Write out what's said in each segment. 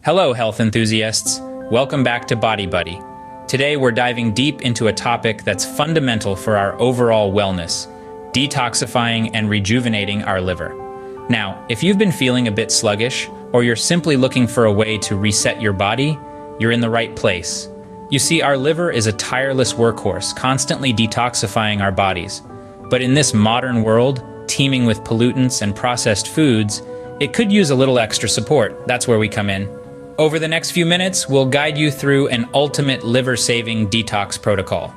Hello, health enthusiasts. Welcome back to Body Buddy. Today, we're diving deep into a topic that's fundamental for our overall wellness, detoxifying and rejuvenating our liver. Now, if you've been feeling a bit sluggish, or you're simply looking for a way to reset your body, you're in the right place. You see, our liver is a tireless workhorse, constantly detoxifying our bodies. But in this modern world, teeming with pollutants and processed foods, it could use a little extra support. That's where we come in. Over the next few minutes, we'll guide you through an ultimate liver-saving detox protocol.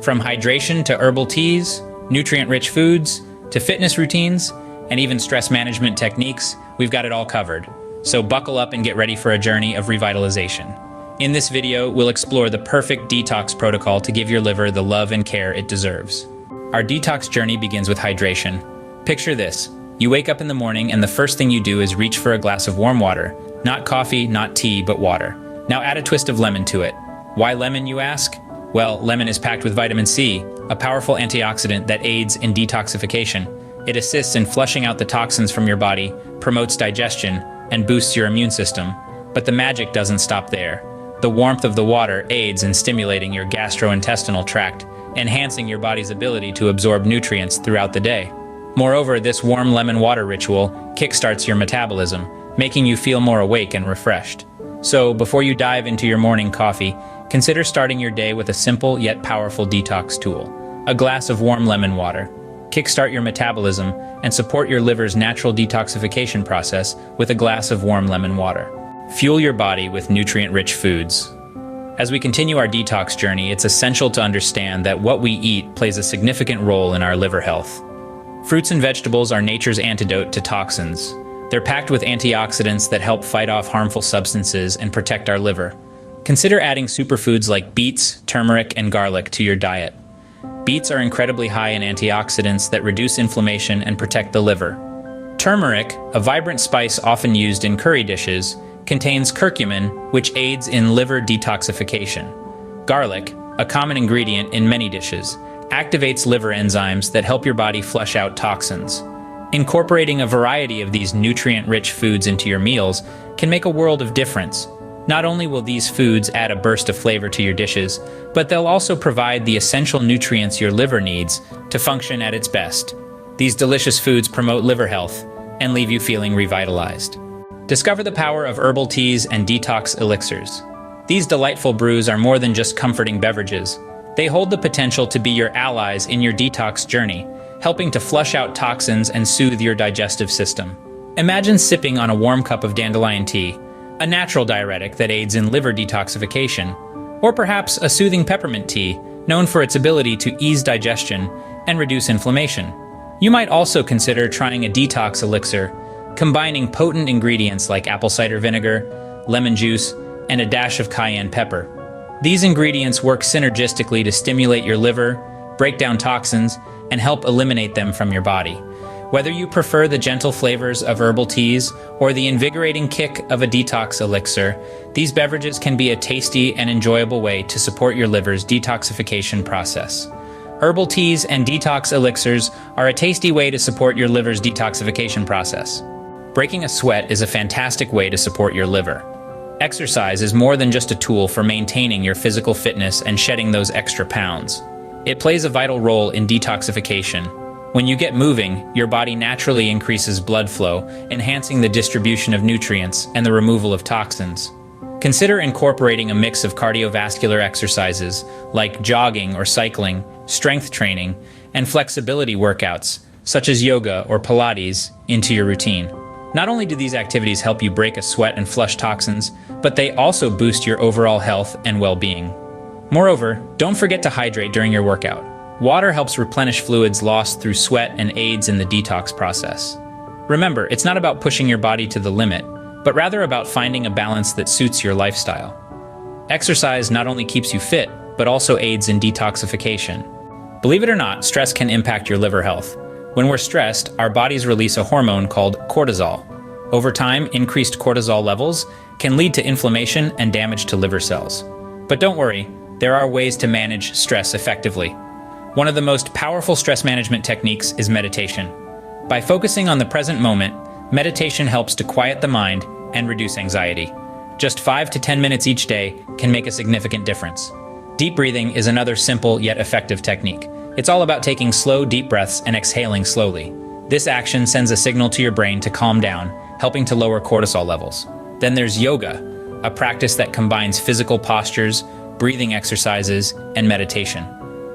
From hydration to herbal teas, nutrient-rich foods, to fitness routines, and even stress management techniques, we've got it all covered. So buckle up and get ready for a journey of revitalization. In this video, we'll explore the perfect detox protocol to give your liver the love and care it deserves. Our detox journey begins with hydration. Picture this. You wake up in the morning and the first thing you do is reach for a glass of warm water. Not coffee, not tea, but water. Now add a twist of lemon to it. Why lemon, you ask? Well, lemon is packed with vitamin C, a powerful antioxidant that aids in detoxification. It assists in flushing out the toxins from your body, promotes digestion, and boosts your immune system. But the magic doesn't stop there. The warmth of the water aids in stimulating your gastrointestinal tract, enhancing your body's ability to absorb nutrients throughout the day. Moreover, this warm lemon water ritual kickstarts your metabolism, making you feel more awake and refreshed. So, before you dive into your morning coffee, consider starting your day with a simple yet powerful detox tool: a glass of warm lemon water. Kickstart your metabolism and support your liver's natural detoxification process with a glass of warm lemon water. Fuel your body with nutrient-rich foods. As we continue our detox journey, it's essential to understand that what we eat plays a significant role in our liver health. Fruits and vegetables are nature's antidote to toxins. They're packed with antioxidants that help fight off harmful substances and protect our liver. Consider adding superfoods like beets, turmeric, and garlic to your diet. Beets are incredibly high in antioxidants that reduce inflammation and protect the liver. Turmeric, a vibrant spice often used in curry dishes, contains curcumin, which aids in liver detoxification. Garlic, a common ingredient in many dishes, activates liver enzymes that help your body flush out toxins. Incorporating a variety of these nutrient-rich foods into your meals can make a world of difference. Not only will these foods add a burst of flavor to your dishes, but they'll also provide the essential nutrients your liver needs to function at its best. These delicious foods promote liver health and leave you feeling revitalized. Discover the power of herbal teas and detox elixirs. These delightful brews are more than just comforting beverages. They hold the potential to be your allies in your detox journey, helping to flush out toxins and soothe your digestive system. Imagine sipping on a warm cup of dandelion tea, a natural diuretic that aids in liver detoxification, or perhaps a soothing peppermint tea, known for its ability to ease digestion and reduce inflammation. You might also consider trying a detox elixir, combining potent ingredients like apple cider vinegar, lemon juice, and a dash of cayenne pepper. These ingredients work synergistically to stimulate your liver, break down toxins, and help eliminate them from your body. Whether you prefer the gentle flavors of herbal teas or the invigorating kick of a detox elixir, these beverages can be a tasty and enjoyable way to support your liver's detoxification process. Herbal teas and detox elixirs are a tasty way to support your liver's detoxification process. Breaking a sweat is a fantastic way to support your liver. Exercise is more than just a tool for maintaining your physical fitness and shedding those extra pounds. It plays a vital role in detoxification. When you get moving, your body naturally increases blood flow, enhancing the distribution of nutrients and the removal of toxins. Consider incorporating a mix of cardiovascular exercises like jogging or cycling, strength training, and flexibility workouts, such as yoga or Pilates, into your routine. Not only do these activities help you break a sweat and flush toxins, but they also boost your overall health and well-being. Moreover, don't forget to hydrate during your workout. Water helps replenish fluids lost through sweat and aids in the detox process. Remember, it's not about pushing your body to the limit, but rather about finding a balance that suits your lifestyle. Exercise not only keeps you fit, but also aids in detoxification. Believe it or not, stress can impact your liver health. When we're stressed, our bodies release a hormone called cortisol. Over time, increased cortisol levels can lead to inflammation and damage to liver cells. But don't worry, there are ways to manage stress effectively. One of the most powerful stress management techniques is meditation. By focusing on the present moment, meditation helps to quiet the mind and reduce anxiety. Just 5 to 10 minutes each day can make a significant difference. Deep breathing is another simple yet effective technique. It's all about taking slow, deep breaths and exhaling slowly. This action sends a signal to your brain to calm down, helping to lower cortisol levels. Then there's yoga, a practice that combines physical postures, breathing exercises, and meditation.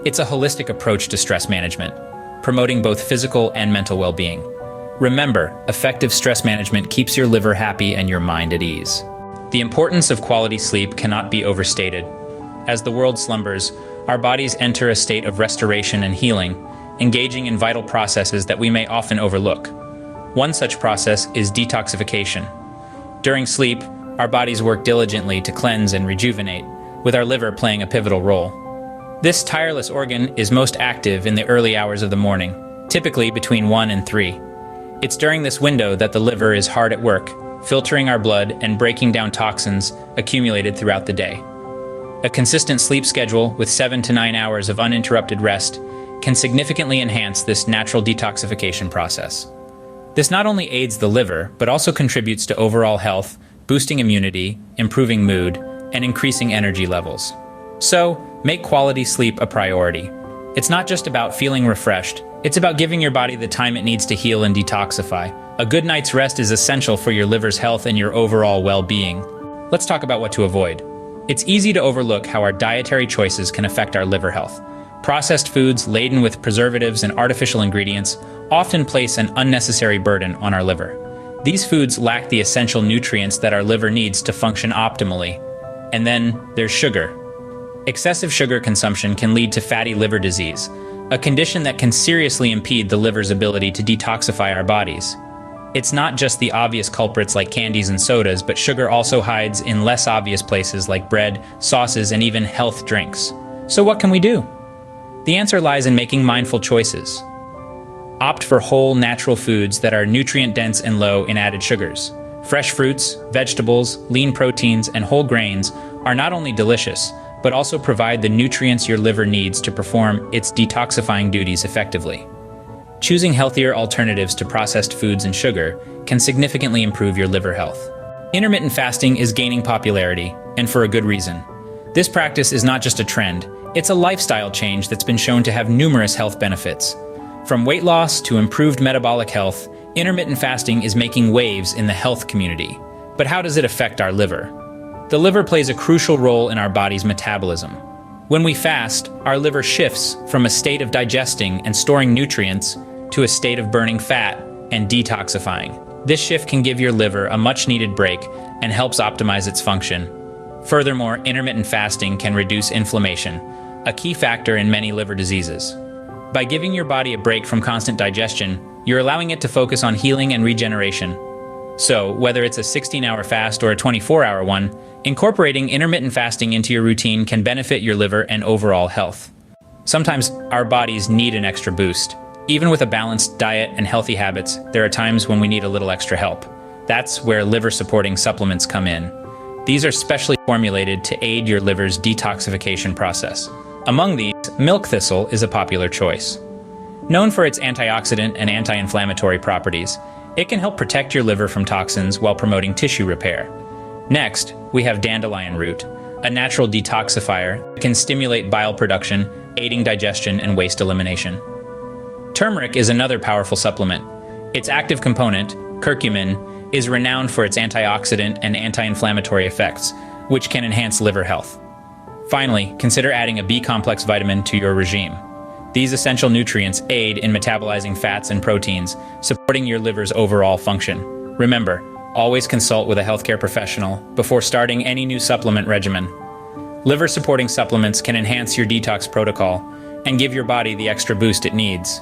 It's a holistic approach to stress management, promoting both physical and mental well-being. Remember, effective stress management keeps your liver happy and your mind at ease. The importance of quality sleep cannot be overstated. As the world slumbers, our bodies enter a state of restoration and healing, engaging in vital processes that we may often overlook. One such process is detoxification. During sleep, our bodies work diligently to cleanse and rejuvenate, with our liver playing a pivotal role. This tireless organ is most active in the early hours of the morning, typically between 1 and 3. It's during this window that the liver is hard at work, filtering our blood and breaking down toxins accumulated throughout the day. A consistent sleep schedule with 7 to 9 hours of uninterrupted rest can significantly enhance this natural detoxification process. This not only aids the liver, but also contributes to overall health, boosting immunity, improving mood, and increasing energy levels. So, make quality sleep a priority. It's not just about feeling refreshed, it's about giving your body the time it needs to heal and detoxify. A good night's rest is essential for your liver's health and your overall well-being. Let's talk about what to avoid. It's easy to overlook how our dietary choices can affect our liver health. Processed foods laden with preservatives and artificial ingredients often place an unnecessary burden on our liver. These foods lack the essential nutrients that our liver needs to function optimally. And then there's sugar. Excessive sugar consumption can lead to fatty liver disease, a condition that can seriously impede the liver's ability to detoxify our bodies. It's not just the obvious culprits like candies and sodas, but sugar also hides in less obvious places like bread, sauces, and even health drinks. So what can we do? The answer lies in making mindful choices. Opt for whole, natural foods that are nutrient-dense and low in added sugars. Fresh fruits, vegetables, lean proteins, and whole grains are not only delicious, but also provide the nutrients your liver needs to perform its detoxifying duties effectively. Choosing healthier alternatives to processed foods and sugar can significantly improve your liver health. Intermittent fasting is gaining popularity, and for a good reason. This practice is not just a trend, it's a lifestyle change that's been shown to have numerous health benefits. From weight loss to improved metabolic health, intermittent fasting is making waves in the health community. But how does it affect our liver? The liver plays a crucial role in our body's metabolism. When we fast, our liver shifts from a state of digesting and storing nutrients to a state of burning fat and detoxifying. This shift can give your liver a much-needed break and helps optimize its function. Furthermore, intermittent fasting can reduce inflammation, a key factor in many liver diseases. By giving your body a break from constant digestion, you're allowing it to focus on healing and regeneration. So, whether it's a 16-hour fast or a 24-hour one, incorporating intermittent fasting into your routine can benefit your liver and overall health. Sometimes our bodies need an extra boost. Even with a balanced diet and healthy habits, there are times when we need a little extra help. That's where liver-supporting supplements come in. These are specially formulated to aid your liver's detoxification process. Among these, milk thistle is a popular choice. Known for its antioxidant and anti-inflammatory properties, it can help protect your liver from toxins while promoting tissue repair. Next, we have dandelion root, a natural detoxifier that can stimulate bile production, aiding digestion and waste elimination. Turmeric is another powerful supplement. Its active component, curcumin, is renowned for its antioxidant and anti-inflammatory effects, which can enhance liver health. Finally, consider adding a B-complex vitamin to your regime. These essential nutrients aid in metabolizing fats and proteins, supporting your liver's overall function. Remember, always consult with a healthcare professional before starting any new supplement regimen. Liver-supporting supplements can enhance your detox protocol and give your body the extra boost it needs.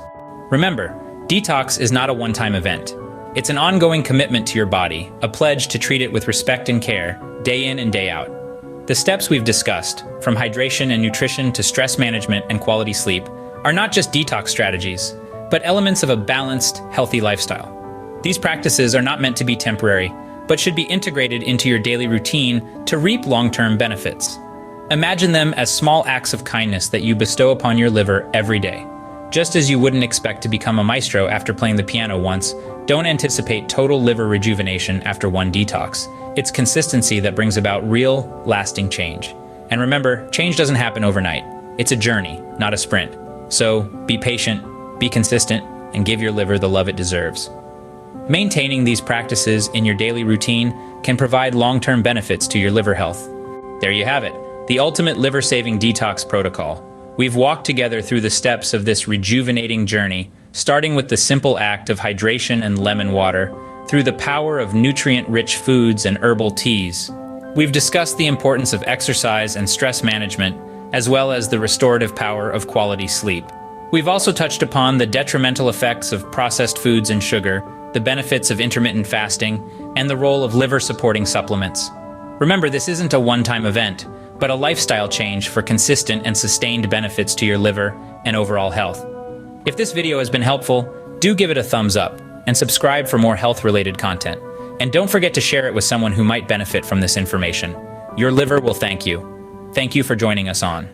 Remember, detox is not a one-time event. It's an ongoing commitment to your body, a pledge to treat it with respect and care, day in and day out. The steps we've discussed, from hydration and nutrition to stress management and quality sleep, are not just detox strategies, but elements of a balanced, healthy lifestyle. These practices are not meant to be temporary, but should be integrated into your daily routine to reap long-term benefits. Imagine them as small acts of kindness that you bestow upon your liver every day. Just as you wouldn't expect to become a maestro after playing the piano once, don't anticipate total liver rejuvenation after one detox. It's consistency that brings about real, lasting change. And remember, change doesn't happen overnight. It's a journey, not a sprint. So be patient, be consistent, and give your liver the love it deserves. Maintaining these practices in your daily routine can provide long-term benefits to your liver health. There you have it, the ultimate liver-saving detox protocol. We've walked together through the steps of this rejuvenating journey, starting with the simple act of hydration and lemon water, through the power of nutrient-rich foods and herbal teas. We've discussed the importance of exercise and stress management, as well as the restorative power of quality sleep. We've also touched upon the detrimental effects of processed foods and sugar, the benefits of intermittent fasting, and the role of liver-supporting supplements. Remember, this isn't a one-time event, but a lifestyle change for consistent and sustained benefits to your liver and overall health. If this video has been helpful, do give it a thumbs up and subscribe for more health-related content. And don't forget to share it with someone who might benefit from this information. Your liver will thank you. Thank you for joining us on